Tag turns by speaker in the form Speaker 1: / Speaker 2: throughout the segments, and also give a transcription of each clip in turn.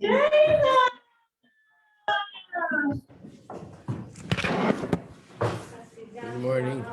Speaker 1: Good morning.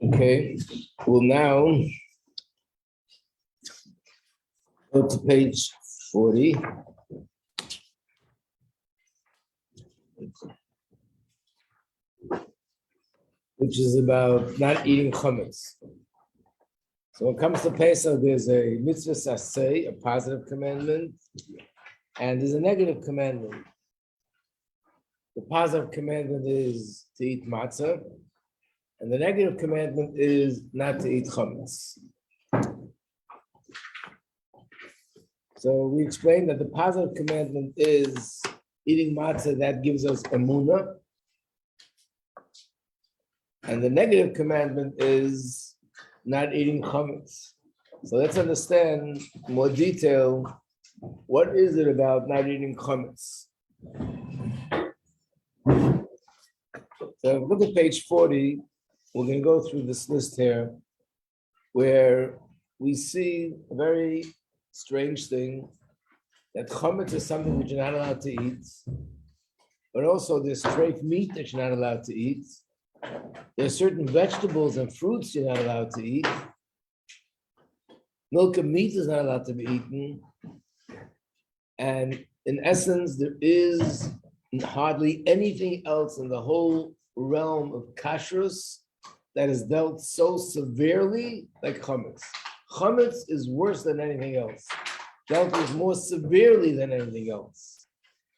Speaker 1: Okay, we'll now go to page 40. Which is about not eating chametz. So when it comes to Pesach, there's a mitzvah saseh, a positive commandment, and there's a negative commandment. The positive commandment is to eat matzah, and the negative commandment is not to eat chametz. So we explained that the positive commandment is eating matzah, that gives us emunah. And the negative commandment is not eating chametz. So let's understand in more detail, what is it about not eating chametz? So look at page 40. We're going to go through this list here, where we see a very strange thing, that chametz is something which you're not allowed to eat, but also there's treif meat that you're not allowed to eat. There are certain vegetables and fruits you're not allowed to eat. Milk and meat is not allowed to be eaten. And in essence, there is hardly anything else in the whole realm of kashrus that is dealt so severely like chametz. Chametz is worse than anything else. Dealt with more severely than anything else.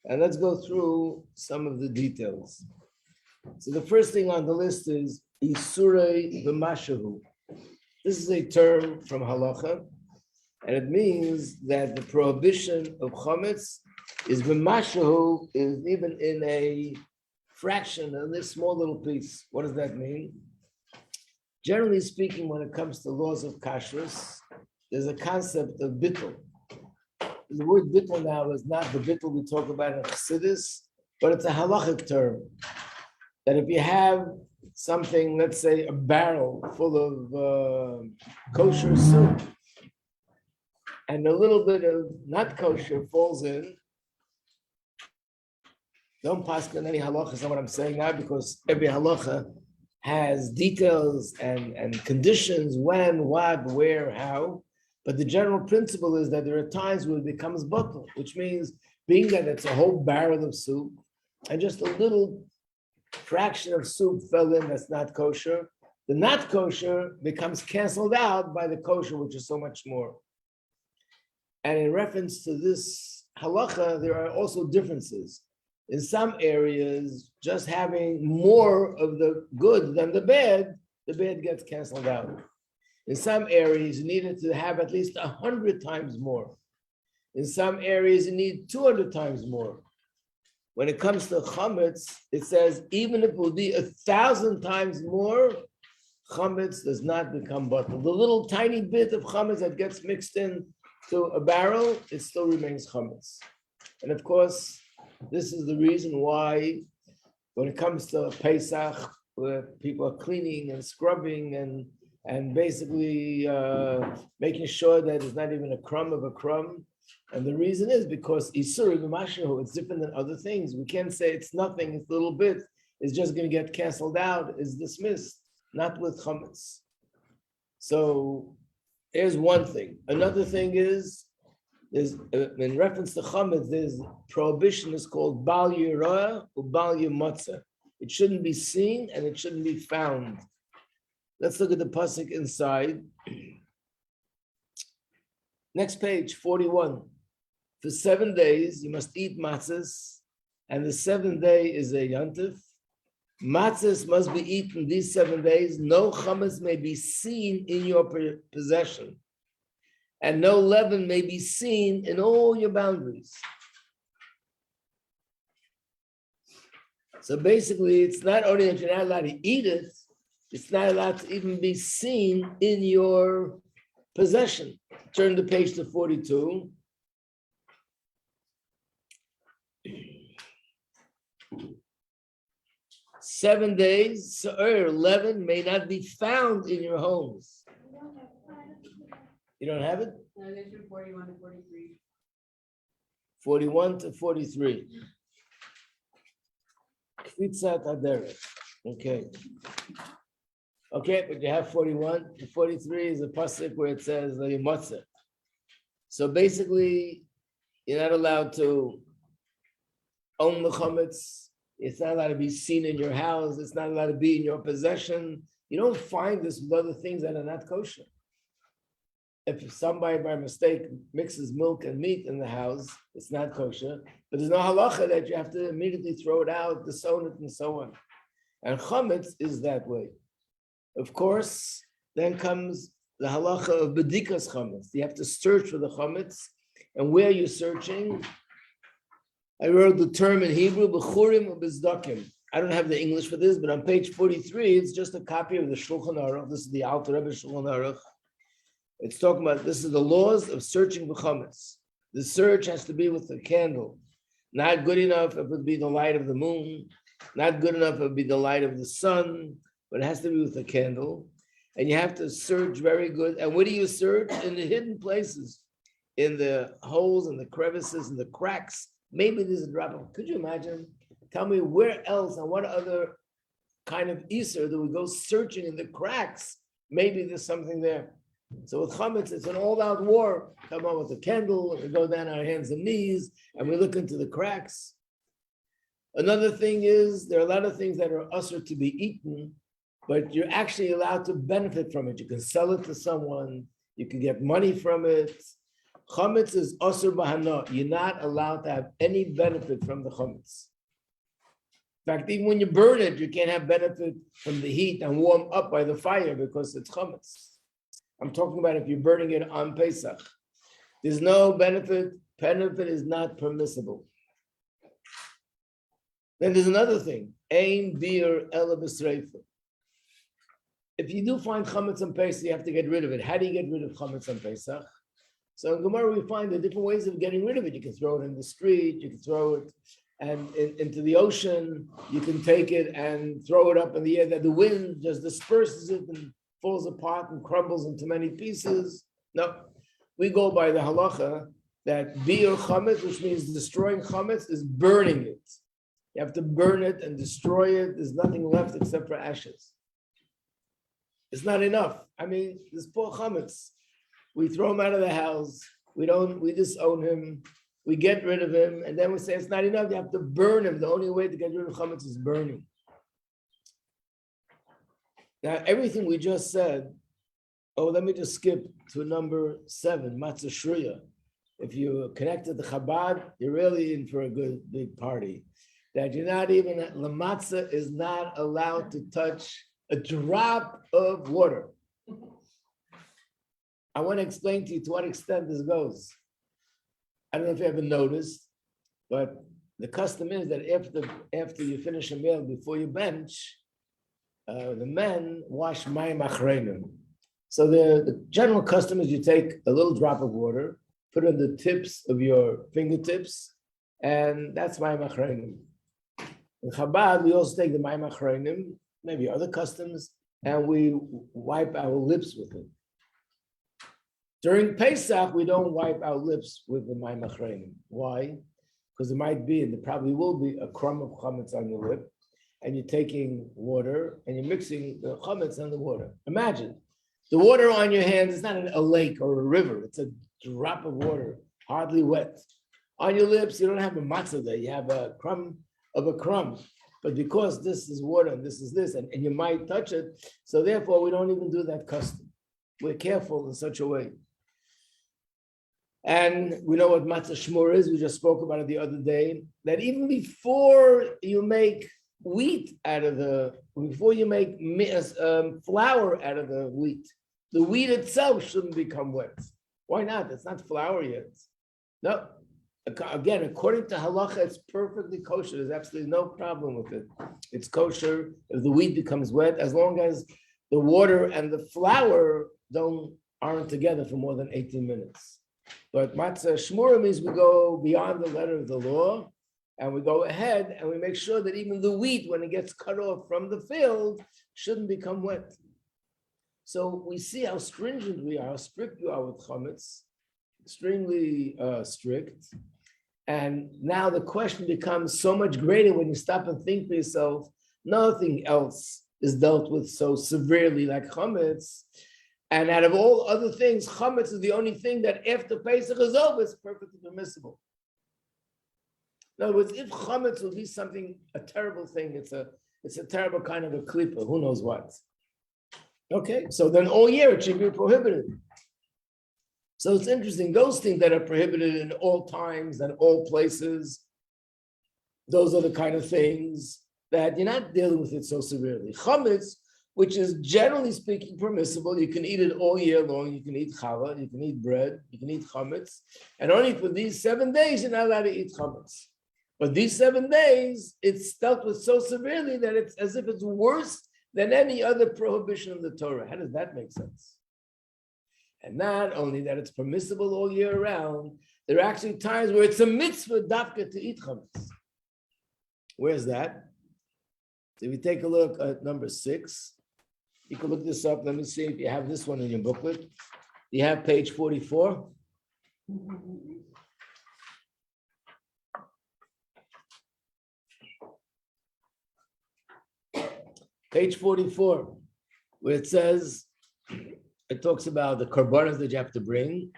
Speaker 1: And let's go through some of the details. So the first thing on the list is Isurei v'mashahu. This is a term from halacha, and it means that the prohibition of chametz is v'mashahu, is even in a fraction of this small little piece. What does that mean? Generally speaking, when it comes to laws of kashrus, there's a concept of bittul. The word bittul now is not the bittul we talk about in Chassidus, but it's a halachic term. That if you have something, let's say a barrel full of kosher soup, and a little bit of not kosher falls in, don't pass on any halacha, is not what I'm saying now, because every halacha has details and conditions, when, what, where, how. But the general principle is that there are times where it becomes bottle, which means being that it's a whole barrel of soup, and just a little fraction of soup fell in that's not kosher, the not kosher becomes canceled out by the kosher, which is so much more. And in reference to this halacha, there are also differences. In some areas, just having more of the good than the bad gets canceled out. In some areas, you needed to have at least 100 times more. In some areas, you need 200 times more. When it comes to chametz, it says even if it would be 1,000 times more, chametz does not become bottle. The little tiny bit of chametz that gets mixed in to a barrel, it still remains chametz. And of course, this is the reason why when it comes to Pesach, where people are cleaning and scrubbing and basically making sure that there's not even a crumb of a crumb. And the reason is because Isur B'Mashahu, it's different than other things. We can't say it's nothing, it's a little bit, it's just going to get canceled out, it's dismissed, not with chametz. So here's one thing. Another thing is, there's in reference to chametz, there's prohibition is called bal yirah or bal yimotza. It shouldn't be seen and it shouldn't be found. Let's look at the pasuk inside. Next page, 41. For 7 days, you must eat matzahs, and the 7th day is a yontif. Matzahs must be eaten these 7 days. No chametz may be seen in your possession, and no leaven may be seen in all your boundaries. So basically, it's not only that you're not allowed to eat it, it's not allowed to even be seen in your possession. Turn the page to 42. Seven days, Sa'ir, leaven may not be found in your homes. You don't have it?
Speaker 2: No, they should 41 to 43.
Speaker 1: 41 to 43. Kvitzat Adar. Okay. Okay, but you have 41. 43 is a pasuk where it says Yimotza. So basically, you're not allowed to own the chametz. It's not allowed to be seen in your house. It's not allowed to be in your possession. You don't find this with other things that are not kosher. If somebody by mistake mixes milk and meat in the house, it's not kosher. But there's no halacha that you have to immediately throw it out, disown it, and so on. And chametz is that way. Of course, then comes the halacha of bedikas chametz. You have to search for the chametz, and where you're searching. I wrote the term in Hebrew, b'churim or b'zdakim. I don't have the English for this, but on page 43, it's just a copy of the Shulchan Aruch. This is the Alter Rebbe Shulchan Aruch. It's talking about, this is the laws of searching for chametz. The search has to be with a candle. Not good enough if it would be the light of the moon. Not good enough if it would be the light of the sun. But it has to be with a candle. And you have to search very good. And where do you search? In the hidden places, in the holes, and the crevices, and the cracks. Maybe there's a drop of, could you imagine? Tell me where else and what other kind of Easter do we go searching in the cracks? Maybe there's something there. So with chametz, it's an all-out war. Come on with a candle, and we go down on our hands and knees, and we look into the cracks. Another thing is, there are a lot of things that are usher to be eaten, but you're actually allowed to benefit from it. You can sell it to someone, you can get money from it. Chametz is usher b'hana. You're not allowed to have any benefit from the chametz. In fact, even when you burn it, you can't have benefit from the heat and warm up by the fire because it's chametz. I'm talking about if you're burning it on Pesach. There's no benefit. Benefit is not permissible. Then there's another thing. Ein bir ela b'sreifa. If you do find chametz on Pesach, you have to get rid of it. How do you get rid of chametz on Pesach? So in Gemara, we find the different ways of getting rid of it. You can throw it in the street, you can throw it into the ocean, you can take it and throw it up in the air, that the wind just disperses it and falls apart and crumbles into many pieces. No, we go by the halacha that biur chametz, which means destroying chametz, is burning it. You have to burn it and destroy it. There's nothing left except for ashes. It's not enough. I mean, this poor chametz, we throw him out of the house. We disown him. We get rid of him. And then we say, it's not enough. You have to burn him. The only way to get rid of chametz is burning. Now, everything we just said, let me just skip to number 7, Matzah Shriya. If you're connected to Chabad, you're really in for a good big party. That you're not even, the matzah is not allowed to touch a drop of water. I want to explain to you to what extent this goes. I don't know if you ever noticed, but the custom is that after you finish a meal, before you bench, the men wash mayim achreinim. So the general custom is you take a little drop of water, put it on the tips of your fingertips, and that's mayim achreinim. In Chabad, we also take the mayim achreinim maybe other customs, and we wipe our lips with it. During Pesach, we don't wipe our lips with the mayim achreinim. Why? Because there might be, and there probably will be, a crumb of chametz on your lip, and you're taking water and you're mixing the chametz and the water. Imagine the water on your hand is not a lake or a river; it's a drop of water, hardly wet. On your lips, you don't have a matzah there; you have a crumb of a crumb. But because this is water and this is this, and you might touch it, so therefore we don't even do that custom. We're careful in such a way. And we know what matzah shmur is. We just spoke about it the other day. That even before you make wheat out of before you make flour out of the wheat itself shouldn't become wet. Why not? It's not flour yet. No. Again, according to halacha, it's perfectly kosher. There's absolutely no problem with it. It's kosher if the wheat becomes wet, as long as the water and the flour aren't together for more than 18 minutes. But matzah shmura means we go beyond the letter of the law, and we go ahead and we make sure that even the wheat, when it gets cut off from the field, shouldn't become wet. So we see how stringent we are, how strict we are with chametz, extremely strict. And now the question becomes so much greater when you stop and think for yourself, nothing else is dealt with so severely like chametz. And out of all other things, chametz is the only thing that after Pesach is over, is perfectly permissible. In other words, if chametz will be a terrible thing, it's a terrible kind of a klipa, who knows what. Okay, so then all year it should be prohibited. So it's interesting, those things that are prohibited in all times and all places, those are the kind of things that you're not dealing with it so severely. Chametz, which is generally speaking permissible, you can eat it all year long, you can eat challah, you can eat bread, you can eat chametz, and only for these 7 days you're not allowed to eat chametz. But these 7 days, it's dealt with so severely that it's as if it's worse than any other prohibition of the Torah. How does that make sense? And not only that it's permissible all year round, there are actually times where it's a mitzvah dafka to eat chametz. Where's that? So if you take a look at number 6, you can look this up. Let me see if you have this one in your booklet. You have page 44. Page 44, where it says, it talks about the karbanos that you have to bring.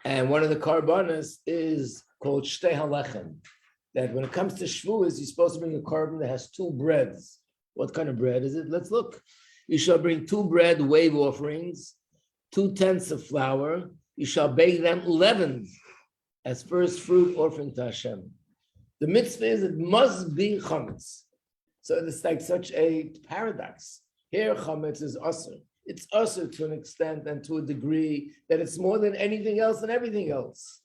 Speaker 1: And one of the karbanos is called shtei halechem. That when it comes to Shavuos, you're supposed to bring a korban that has 2 breads. What kind of bread is it? Let's look. You shall bring 2 bread wave offerings, 2/10 of flour. You shall bake them leavened as first fruit offering to Hashem. The mitzvah is it must be chametz. So it's like such a paradox. Here, chametz is asur. It's asur to an extent and to a degree that it's more than anything else and everything else.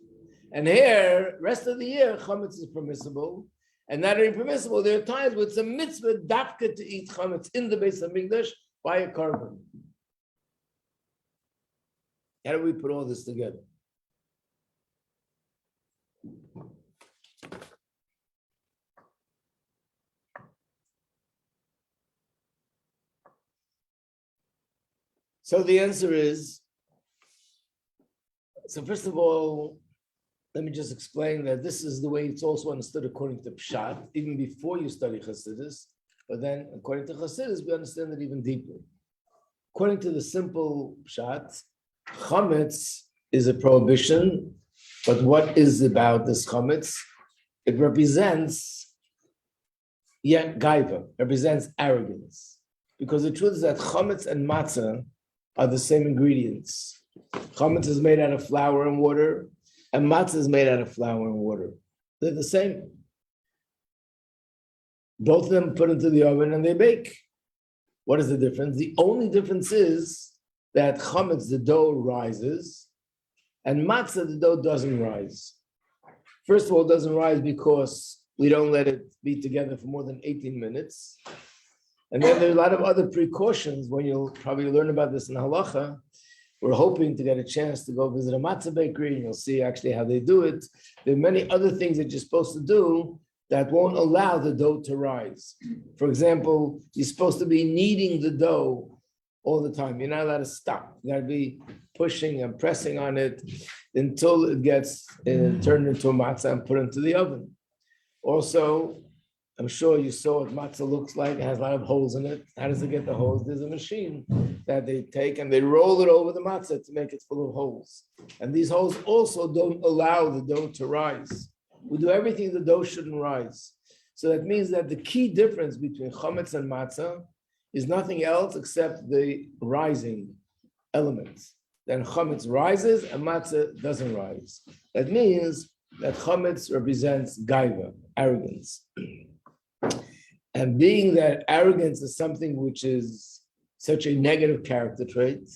Speaker 1: And here, rest of the year, chametz is permissible. And not only permissible, there are times where it's a mitzvah dafka to eat chametz in the Beis HaMikdash by a korban. How do we put all this together? So the answer is, so first of all, let me just explain that this is the way it's also understood according to Pshat, even before you study Chassidus, but then according to Chassidus, we understand it even deeply. According to the simple Pshat, chametz is a prohibition, but what is about this chametz? It represents gaiva, represents arrogance. Because the truth is that chametz and matzah are the same ingredients. Chametz is made out of flour and water, and matzah is made out of flour and water. They're the same. Both of them put into the oven and they bake. What is the difference? The only difference is that chametz, the dough rises, and matzah, the dough doesn't rise. First of all, it doesn't rise because we don't let it be together for more than 18 minutes. And then there are a lot of other precautions when you'll probably learn about this in halacha. We're hoping to get a chance to go visit a matzah bakery and you'll see actually how they do it. There are many other things that you're supposed to do that won't allow the dough to rise. For example, you're supposed to be kneading the dough all the time. You're not allowed to stop. You got to be pushing and pressing on it until it gets turned into a matzah and put into the oven. Also, I'm sure you saw what matzah looks like. It has a lot of holes in it. How does it get the holes? There's a machine that they take and they roll it over the matzah to make it full of holes. And these holes also don't allow the dough to rise. We do everything the dough shouldn't rise. So that means that the key difference between chametz and matzah is nothing else except the rising elements. Then chametz rises and matzah doesn't rise. That means that chametz represents gaiva, arrogance. And being that arrogance is something which is such a negative character trait.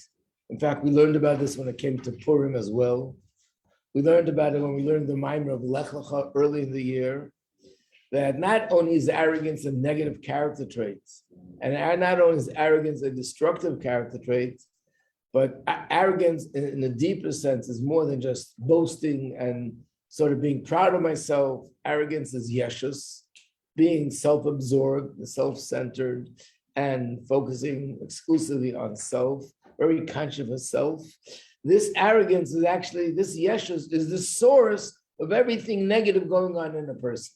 Speaker 1: In fact, we learned about this when it came to Purim as well. We learned about it when we learned the Maimer of Lech Lecha early in the year, that not only is arrogance a negative character trait, and not only is arrogance a destructive character trait, but arrogance in a deeper sense is more than just boasting and sort of being proud of myself. Arrogance is yeshus, being self-absorbed, self-centered, and focusing exclusively on self, very conscious of self. This arrogance is actually, this yeshus is the source of everything negative going on in a person.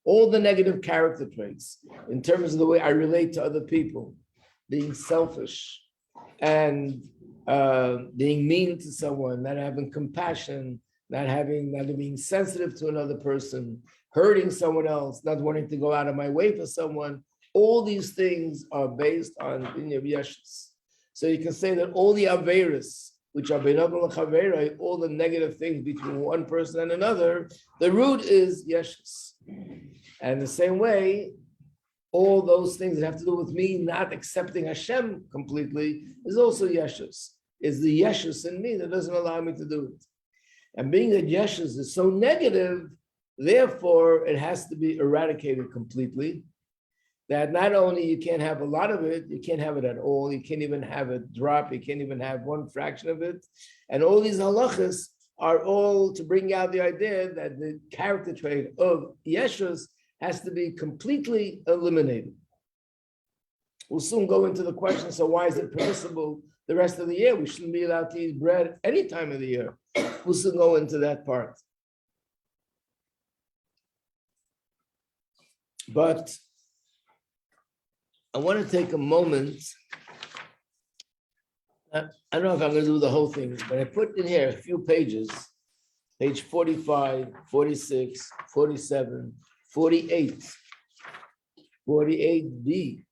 Speaker 1: All the negative character traits in terms of the way I relate to other people, being selfish and being mean to someone, not having compassion, not being sensitive to another person, hurting someone else, not wanting to go out of my way for someone. All these things are based on Dinya Yeshus. So you can say that all the Averis, which are Beinadon L'Chaverai, all the negative things between one person and another, the root is Yeshus. And the same way, all those things that have to do with me not accepting Hashem completely is also Yeshus. It's the Yeshus in me that doesn't allow me to do it. And being that Yeshus is so negative, therefore it has to be eradicated completely. That not only you can't have a lot of it, you can't have it at all, you can't even have a drop, you can't even have one fraction of it. And all these halachas are all to bring out the idea that the character trait of Yeshus has to be completely eliminated. We'll soon go into the question, so why is it permissible the rest of the year? We shouldn't be allowed to eat bread any time of the year. We'll soon go into that part. But I want to take a moment. I don't know if I'm going to do the whole thing, but I put in here a few pages, page 45, 46, 47, 48, 48b,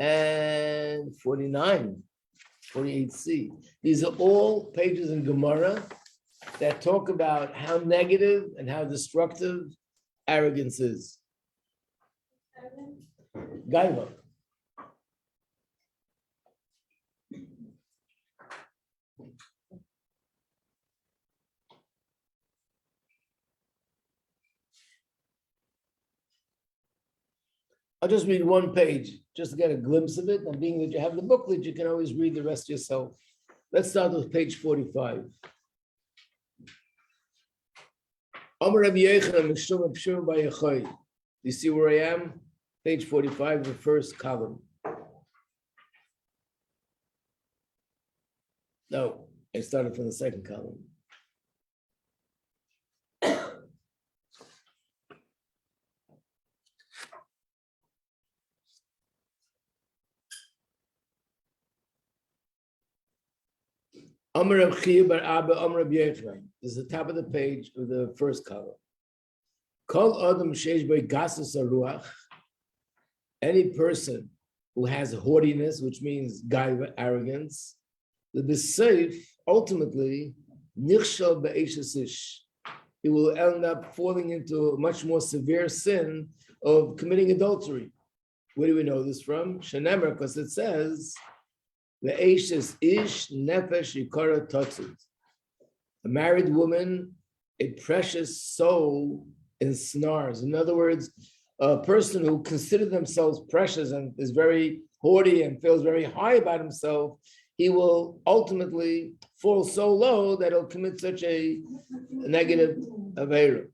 Speaker 1: and 49, 48c. These are all pages in Gemara that talk about how negative and how destructive arrogance is. Gaiva. I'll just read one page just to get a glimpse of it. And being that you have the booklet, you can always read the rest yourself. Let's start with page 45. You see where I am? Page 45, the first column. No, I started from the second column. Amar Reb Chiya bar Abba, Amar Reb Yochanan. This is the top of the page of the first column. Kol Adam sheish bo gasus haruach. Any person who has haughtiness, which means gaiva, arrogance, the b'seif, ultimately, nichshal be'eshes ish. He will end up falling into a much more severe sin of committing adultery. Where do we know this from? Shenemer, because it says, be'eshes ish nefesh yikara totzut. A married woman, a precious soul, ensnars. In other words, a person who considers themselves precious and is very haughty and feels very high about himself, he will ultimately fall so low that he'll commit such a negative aveira.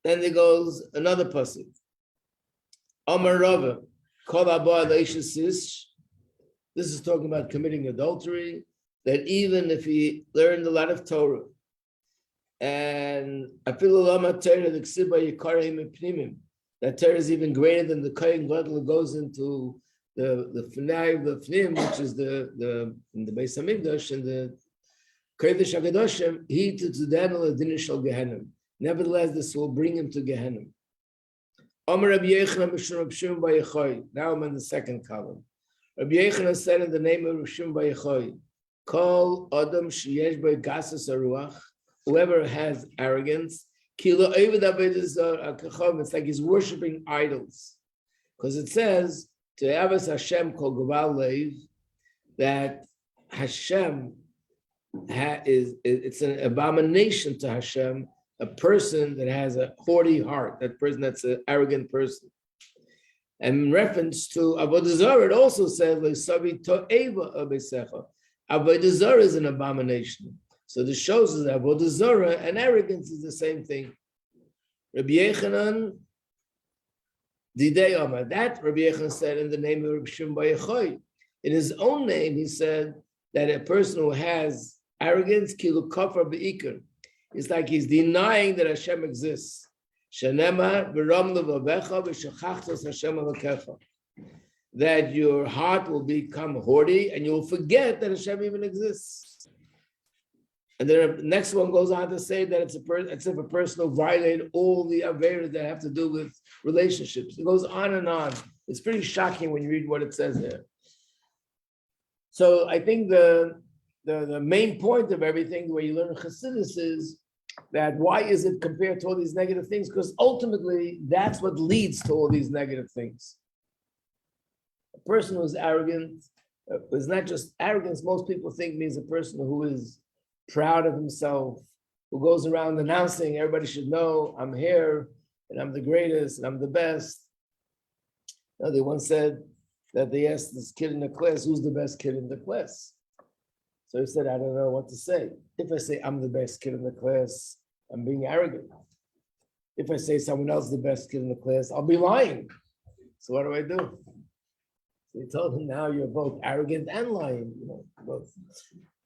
Speaker 1: Then there goes another pasuk. Amar Rava, Kol Haba Leishes Sish. This is talking about committing adultery, that even if he learned a lot of Torah, and that Torah is even greater than the Kohen Gadol goes into the Fnai of the Fnim, which is the in the Beis Hamikdash and the Kodesh HaKadoshim, he to Tzedanu L'Din Shel Gehenim. Nevertheless, this will bring him to Gehenim. Amar Rabbi Yochanan b'Shur Rabbi Shimon bar Yochai. Now I'm in the second column. Rabbi Yochanan said in the name of Rabbi Shimon bar Yochai, Kol Adam sheyesh bo gasus haruach, whoever has arrogance, kilo oved avodas hakachom, it's like he's worshiping idols. Because it says, to Avos Hashem kol gaval leiv, that Hashem it's an abomination to Hashem, a person that has a haughty heart, that person that's an arrogant person. And in reference to Avodah Zarah, it also says, Leisavi to'eva abesecha. Avodah Zarah is an abomination. So this shows us that Avodah Zarah and arrogance is the same thing. Rabbi Yochanan, Didei Amar, that Rabbi Yochanan said in the name of Rabbi Shimon bar Yochai. In his own name, he said that a person who has arrogance, kilu kafar beikar, it's like he's denying that Hashem exists. Shenema v'ram levavecha v'shachachtos Hashem alokecha. That your heart will become haughty and you'll forget that Hashem even exists. And then the next one goes on to say that it's if a person who violated all the averas that have to do with relationships. It goes on and on. It's pretty shocking when you read what it says there. So I think the main point of everything, the way you learn Chassidus, is that why is it compared to all these negative things? Because ultimately, that's what leads to all these negative things. A person who's arrogant is not just arrogance. Most people think means a person who is proud of himself, who goes around announcing, everybody should know, I'm here, and I'm the greatest, and I'm the best. Now, they once said that they asked this kid in the class, who's the best kid in the class? So he said, I don't know what to say. If I say I'm the best kid in the class, I'm being arrogant. If I say someone else is the best kid in the class, I'll be lying. So what do I do? So he told him, now you're both arrogant and lying. Both.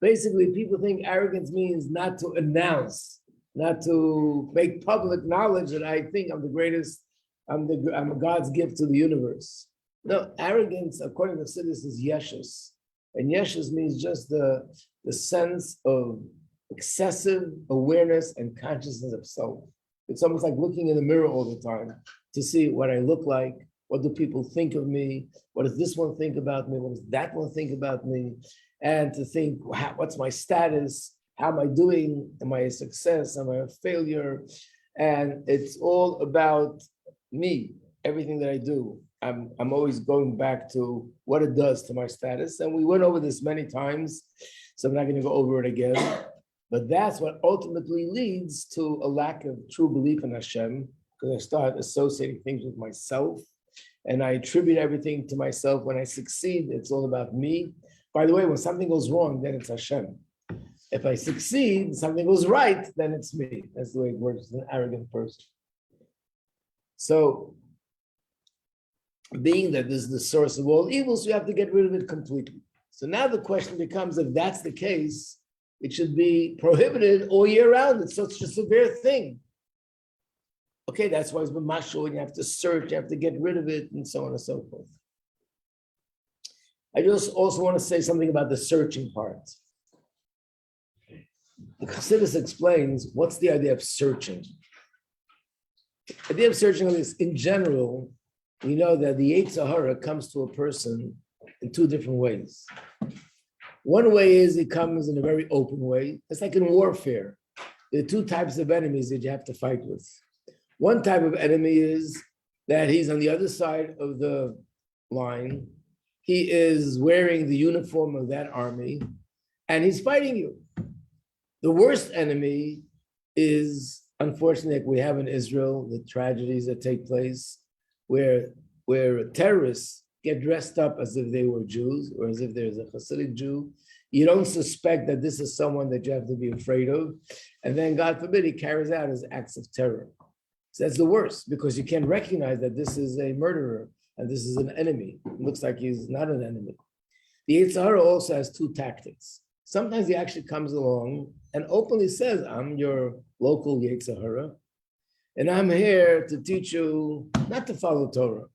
Speaker 1: Basically, people think arrogance means not to announce, not to make public knowledge that I think I'm the greatest, I'm God's gift to the universe. No, arrogance, according to Chassidus, is yeshus. And yeshus means just the sense of excessive awareness and consciousness of self. It's almost like looking in the mirror all the time to see what I look like, what do people think of me, what does this one think about me, what does that one think about me, and to think, what's my status, how am I doing, am I a success, am I a failure? And it's all about me, everything that I do. I'm always going back to what it does to my status. And we went over this many times, so I'm not going to go over it again. But that's what ultimately leads to a lack of true belief in Hashem, because I start associating things with myself, and I attribute everything to myself. When I succeed, it's all about me. By the way, when something goes wrong, then it's Hashem. If I succeed, something goes right, then it's me. That's the way it works. It's an arrogant person. So, being that this is the source of all evils, you have to get rid of it completely. So now the question becomes, if that's the case, it should be prohibited all year round. It's such a severe thing. Okay, that's why it's been mashal, and you have to search, you have to get rid of it, and so on and so forth. I just also want to say something about the searching part. The Chassidus explains what's the idea of searching. The idea of searching is, in general, we know that the Yetzer Hara comes to a person in two different ways. One way is it comes in a very open way. It's like in warfare. There are two types of enemies that you have to fight with. One type of enemy is that he's on the other side of the line. He is wearing the uniform of that army, and he's fighting you. The worst enemy is, unfortunately, like we have in Israel, the tragedies that take place, where terrorists get dressed up as if they were Jews, or as if there's a Hasidic Jew. You don't suspect that this is someone that you have to be afraid of. And then, God forbid, he carries out his acts of terror. So that's the worst, because you can't recognize that this is a murderer and this is an enemy. It looks like he's not an enemy. The Yetzer Hara also has two tactics. Sometimes he actually comes along and openly says, I'm your local Yetzer Hara, and I'm here to teach you not to follow Torah.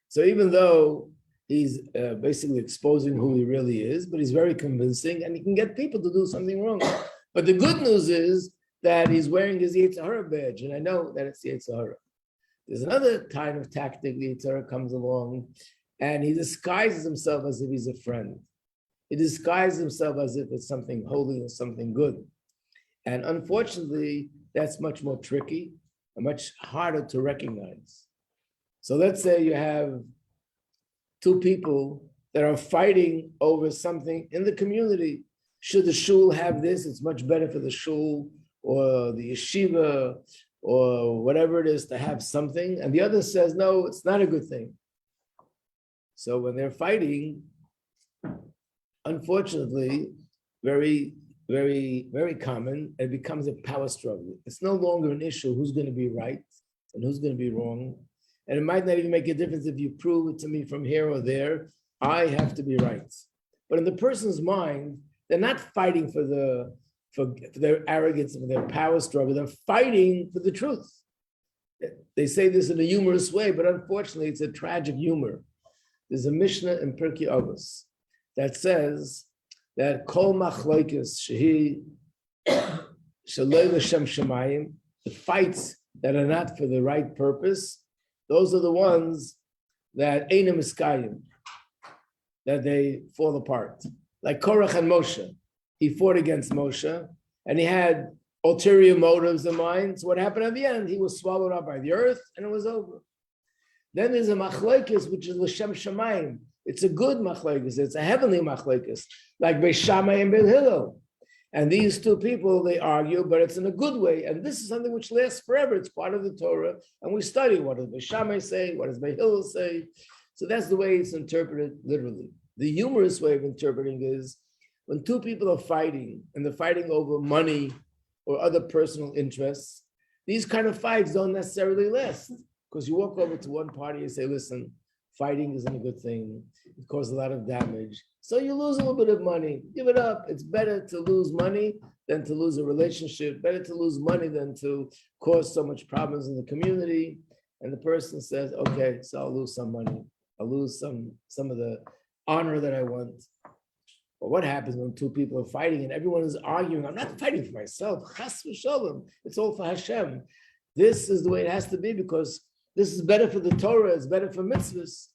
Speaker 1: So even though he's basically exposing who he really is, but he's very convincing, and he can get people to do something wrong. But the good news is that he's wearing his Yetzer Hara badge, and I know that it's Yetzer Hara. There's another kind of tactic. The Yetzer Hara comes along, and he disguises himself as if he's a friend. He disguises himself as if it's something holy and something good. And unfortunately, that's much more tricky and much harder to recognize. So let's say you have two people that are fighting over something in the community. Should the shul have this? It's much better for the shul or the yeshiva or whatever it is to have something. And the other says, no, it's not a good thing. So when they're fighting, unfortunately, very, very, very common, it becomes a power struggle. It's no longer an issue who's going to be right and who's going to be wrong. And it might not even make a difference if you prove it to me from here or there. I have to be right. But in the person's mind, they're not fighting for their arrogance, for their power struggle. They're fighting for the truth. They say this in a humorous way, but unfortunately, it's a tragic humor. There's a Mishnah in Pirkei Avos that says that Kol Machlokes Shehi Shalei L'Shem Shemayim, the fights that are not for the right purpose, those are the ones that Einam Iskayim, that they fall apart. Like Korach and Moshe. He fought against Moshe, and he had ulterior motives in mind. So what happened at the end? He was swallowed up by the earth, and it was over. Then there's a machlokes, which is l'shem shamayim. It's a good machlokes. It's a heavenly machlokes, like Beis Shammai and Beis Hillel. And these two people, they argue, but it's in a good way. And this is something which lasts forever. It's part of the Torah, and we study what does Beis Shammai say, what does Beis Hillel say. So that's the way it's interpreted literally. The humorous way of interpreting is when two people are fighting, and they're fighting over money or other personal interests, these kind of fights don't necessarily last. Because you walk over to one party and say, listen, fighting isn't a good thing. It causes a lot of damage. So you lose a little bit of money. Give it up. It's better to lose money than to lose a relationship. Better to lose money than to cause so much problems in the community. And the person says, okay, so I'll lose some money. I'll lose some of the honor that I want. But what happens when two people are fighting and everyone is arguing? I'm not fighting for myself. Chas v'sholom. It's all for Hashem. This is the way it has to be because this is better for the Torah. It's better for mitzvahs.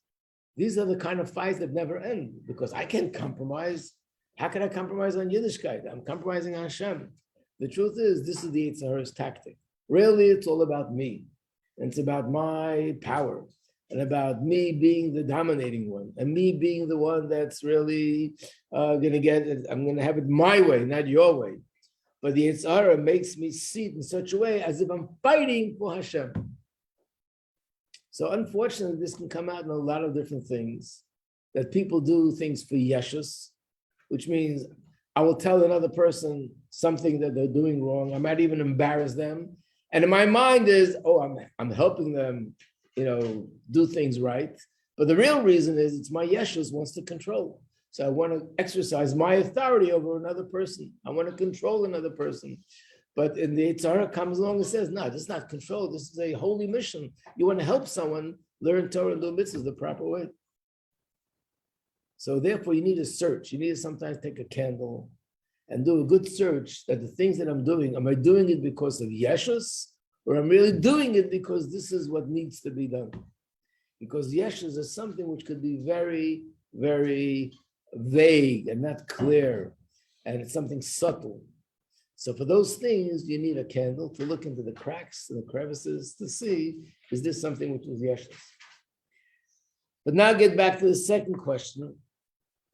Speaker 1: These are the kind of fights that never end because I can't compromise. How can I compromise on Yiddishkeit? I'm compromising on Hashem. The truth is, this is the Yetzer Hara's tactic. Really, it's all about me. And it's about my power and about me being the dominating one and me being the one that's really going to get it. I'm going to have it my way, not your way. But the Yetzer Hara makes me see it in such a way as if I'm fighting for Hashem. So unfortunately, this can come out in a lot of different things, that people do things for yeshus, which means I will tell another person something that they're doing wrong. I might even embarrass them. And in my mind is, oh, I'm helping them, do things right. But the real reason is it's my yeshus wants to control. So I want to exercise my authority over another person. I want to control another person. But in the Yetzer Hara comes along and says, no, this is not control. This is a holy mission. You want to help someone learn Torah and do mitzvahs the proper way. So therefore, you need to search. You need to sometimes take a candle and do a good search that the things that I'm doing, am I doing it because of yeshus, or I'm really doing it because this is what needs to be done? Because yeshus is something which could be very, very vague and not clear, and it's something subtle. So for those things, you need a candle to look into the cracks and the crevices to see, is this something which is yeshus? But now get back to the second question,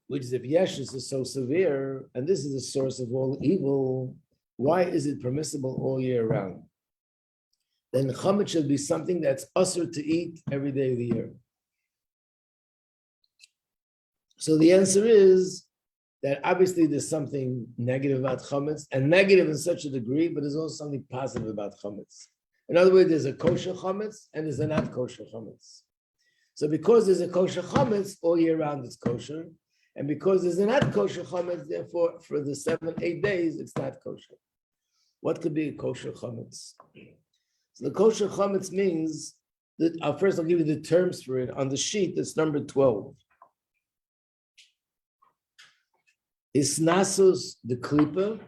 Speaker 1: which is if yeshus is so severe, and this is the source of all evil, why is it permissible all year round? Then chametz should be something that's usher to eat every day of the year. So the answer is that obviously there's something negative about chametz, and negative in such a degree, but there's also something positive about chametz. In other words, there's a kosher chametz and there's a not kosher chametz. So because there's a kosher chametz, all year round it's kosher. And because there's a not kosher chametz, therefore, for the 7-8 days, it's not kosher. What could be a kosher chametz? So the kosher chametz means that, first I'll give you the terms for it. On the sheet, it's number 12. Hisnasos the klipa,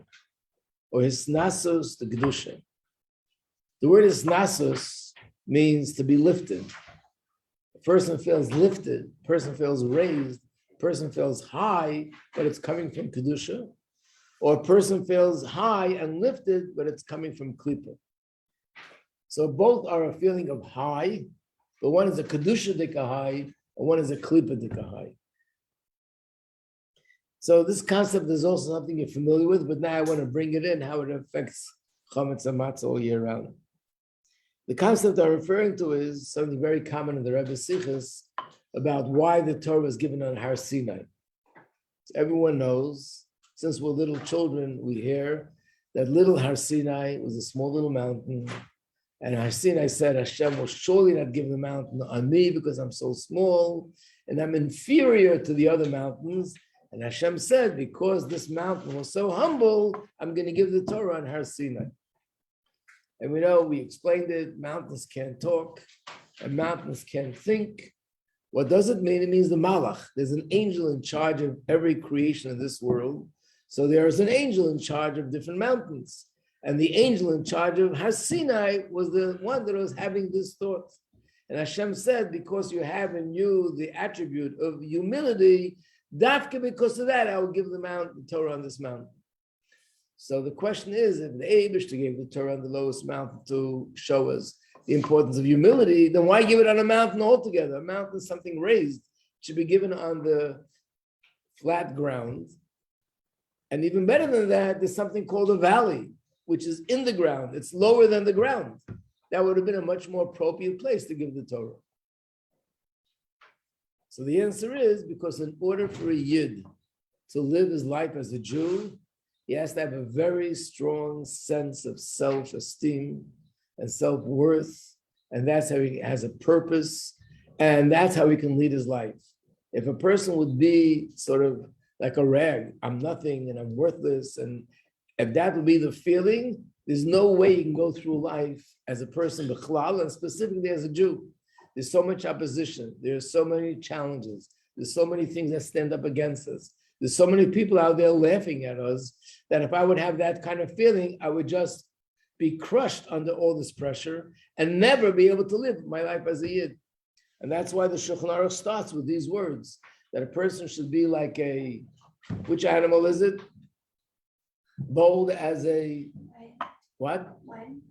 Speaker 1: or hisnasos the kedusha. The word hisnasos means to be lifted. A person feels lifted, a person feels raised, a person feels high, but it's coming from kedusha. Or a person feels high and lifted, but it's coming from klipa. So both are a feeling of high, but one is a kedusha dika high, and one is a klipa dika high. So this concept is also something you're familiar with, but now I want to bring it in, how it affects chametz and matzah all year round. The concept I'm referring to is something very common in the Rebbe Sichos about why the Torah was given on Har Sinai. So everyone knows, since we're little children, we hear that little Har Sinai was a small little mountain, and Har Sinai said, Hashem will surely not give the mountain on me because I'm so small, and I'm inferior to the other mountains. And Hashem said, because this mountain was so humble, I'm going to give the Torah on Har Sinai. And we know, we explained it, mountains can't talk, and mountains can't think. What does it mean? It means the malach. There's an angel in charge of every creation in this world. So there is an angel in charge of different mountains. And the angel in charge of Har Sinai was the one that was having this thought. And Hashem said, because you have in you the attribute of humility, dafka, because of that, I will give the Torah on this mountain. So the question is, if the Eibishter gave the Torah on the lowest mountain to show us the importance of humility, then why give it on a mountain altogether? A mountain is something raised. It should be given on the flat ground. And even better than that, there's something called a valley, which is in the ground. It's lower than the ground. That would have been a much more appropriate place to give the Torah. So the answer is because in order for a Yid to live his life as a Jew, he has to have a very strong sense of self-esteem and self-worth, and that's how he has a purpose, and that's how he can lead his life. If a person would be sort of like a rag, I'm nothing and I'm worthless, and if that would be the feeling, there's no way you can go through life as a person, b'chlal, and specifically as a Jew. There's so much opposition. There's so many challenges. There's so many things that stand up against us. There's so many people out there laughing at us that if I would have that kind of feeling, I would just be crushed under all this pressure and never be able to live my life as a Yid. And that's why the Shulchan Aruch starts with these words, that a person should be like a, which animal is it? Bold as a, what?
Speaker 2: Lion.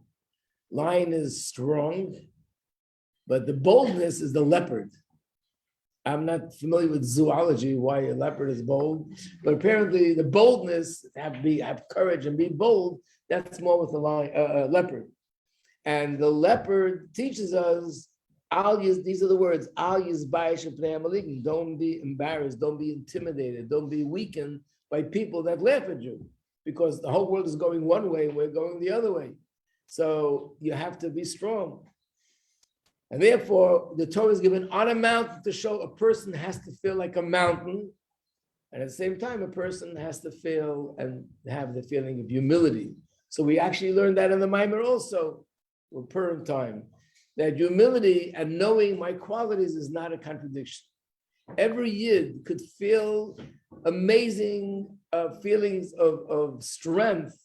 Speaker 1: Lion is strong, but the boldness is the leopard. I'm not familiar with zoology, why a leopard is bold, but apparently the boldness, have courage and be bold, that's more with the leopard. And the leopard teaches us, these are the words, don't be embarrassed, don't be intimidated, don't be weakened by people that laugh at you, because the whole world is going one way and we're going the other way. So you have to be strong. And therefore, the Torah is given on a mountain to show a person has to feel like a mountain. And at the same time, a person has to feel and have the feeling of humility. So we actually learned that in the Maimer also, or Purim time, that humility and knowing my qualities is not a contradiction. Every Yid could feel amazing feelings of strength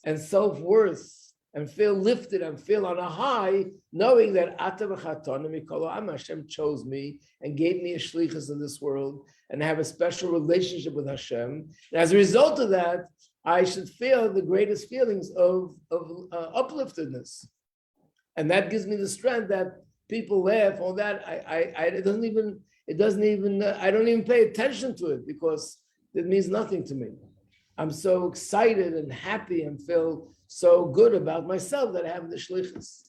Speaker 1: and self-worth, and feel lifted and feel on a high, knowing that Hashem chose me and gave me a shlichus in this world, and have a special relationship with Hashem. And as a result of that, I should feel the greatest feelings of upliftedness. And that gives me the strength that people laugh, all that. I don't even pay attention to it because it means nothing to me. I'm so excited and happy and feel so good about myself that I have the shlichus.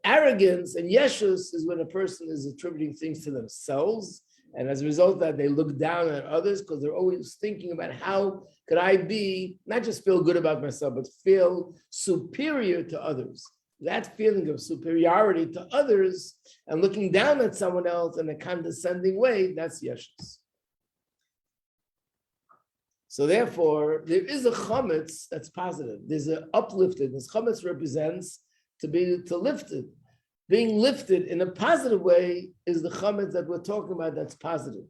Speaker 1: Arrogance and yeshus is when a person is attributing things to themselves, and as a result of that, they look down at others because they're always thinking about how could I be, not just feel good about myself, but feel superior to others. that feeling of superiority to others and looking down at someone else in a condescending way, that's yeshus. So therefore, there is a chametz that's positive. There's an uplifted. This chametz represents to lifted. Being lifted in a positive way is the chametz that we're talking about that's positive.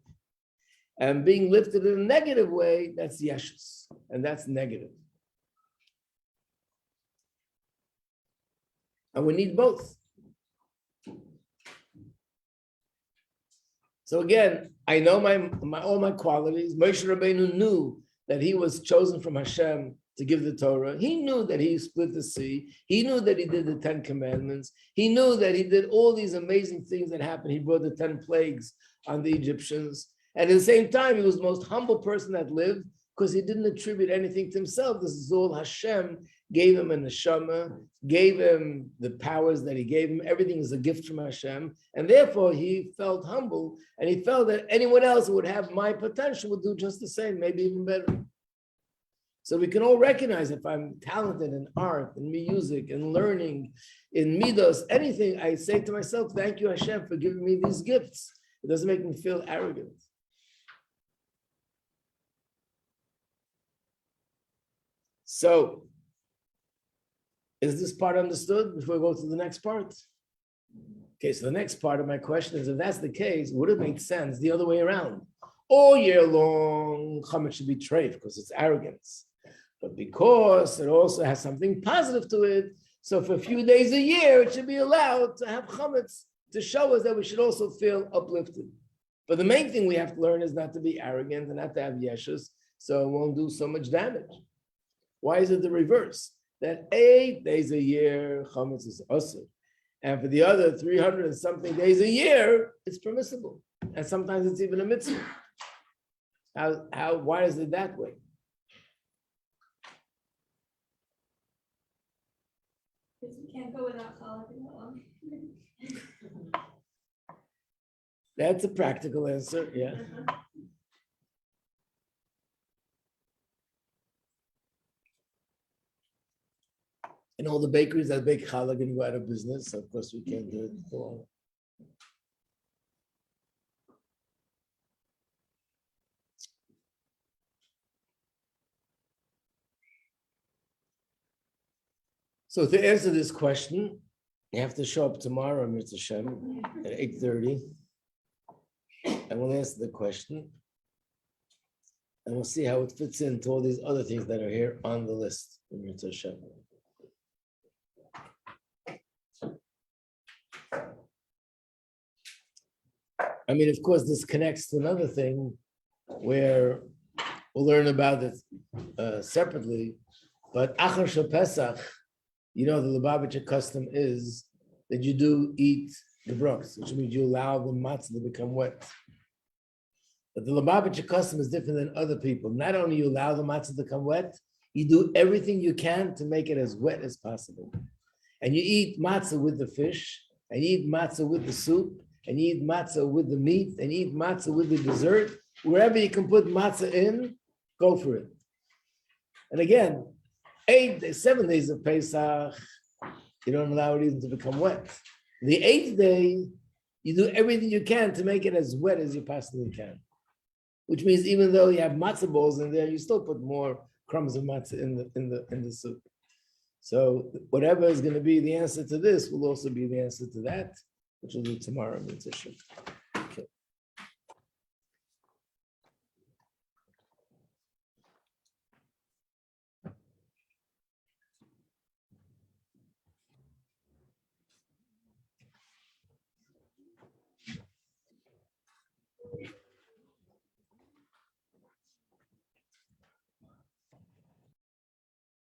Speaker 1: And being lifted in a negative way, that's yeshus. And that's negative. And we need both. So again, I know all my qualities. Moshe Rabbeinu knew that he was chosen from Hashem to give the Torah. He knew that he split the sea. He knew that he did the 10 commandments. He knew that he did all these amazing things that happened. He brought the 10 plagues on the Egyptians. And at the same time, he was the most humble person that lived because he didn't attribute anything to himself. This is all Hashem gave him a neshama, gave him the powers that he gave him. Everything is a gift from Hashem. And therefore, he felt humble. And he felt that anyone else who would have my potential would do just the same, maybe even better. So we can all recognize if I'm talented in art, in music, in learning, in midos, anything, I say to myself, thank you, Hashem, for giving me these gifts. It doesn't make me feel arrogant. So, is this part understood before we go to the next part? Okay, so the next part of my question is, if that's the case, would it make sense the other way around? All year long, chametz should be treif because it's arrogance. But because it also has something positive to it, so for a few days a year, it should be allowed to have chametz to show us that we should also feel uplifted. But the main thing we have to learn is not to be arrogant and not to have yeshus, so it won't do so much damage. Why is it the reverse? That 8 days a year, chametz is asur. And for the other 300 and something days a year, it's permissible. And sometimes it's even a mitzvah. Why is it that way?
Speaker 2: Because we can't go without challah that long.
Speaker 1: That's a practical answer, yeah. And all the bakeries that bake challah are going to go out of business. So of course, we can't do it for long. So to answer this question, you have to show up tomorrow, Mr. Shem, at 8:30. And we'll answer the question. And we'll see how it fits into all these other things that are here on the list, Mr. Shem. I mean, of course, this connects to another thing where we'll learn about it separately. But Achar Shel Pesach, you know, the Lubavitcher custom is that you do eat the brooks, which means you allow the matzah to become wet. But the Lubavitcher custom is different than other people. Not only you allow the matzah to become wet, you do everything you can to make it as wet as possible. And you eat matzah with the fish, and you eat matzah with the soup, and you eat matzah with the meat, and you eat matzah with the dessert. Wherever you can put matzah in, go for it. And again, 7 days of Pesach, you don't allow it even to become wet. The 8th day, you do everything you can to make it as wet as you possibly can. Which means even though you have matzah balls in there, you still put more crumbs of matzah in the soup. So whatever is going to be the answer to this will also be the answer to that, which we'll do tomorrow.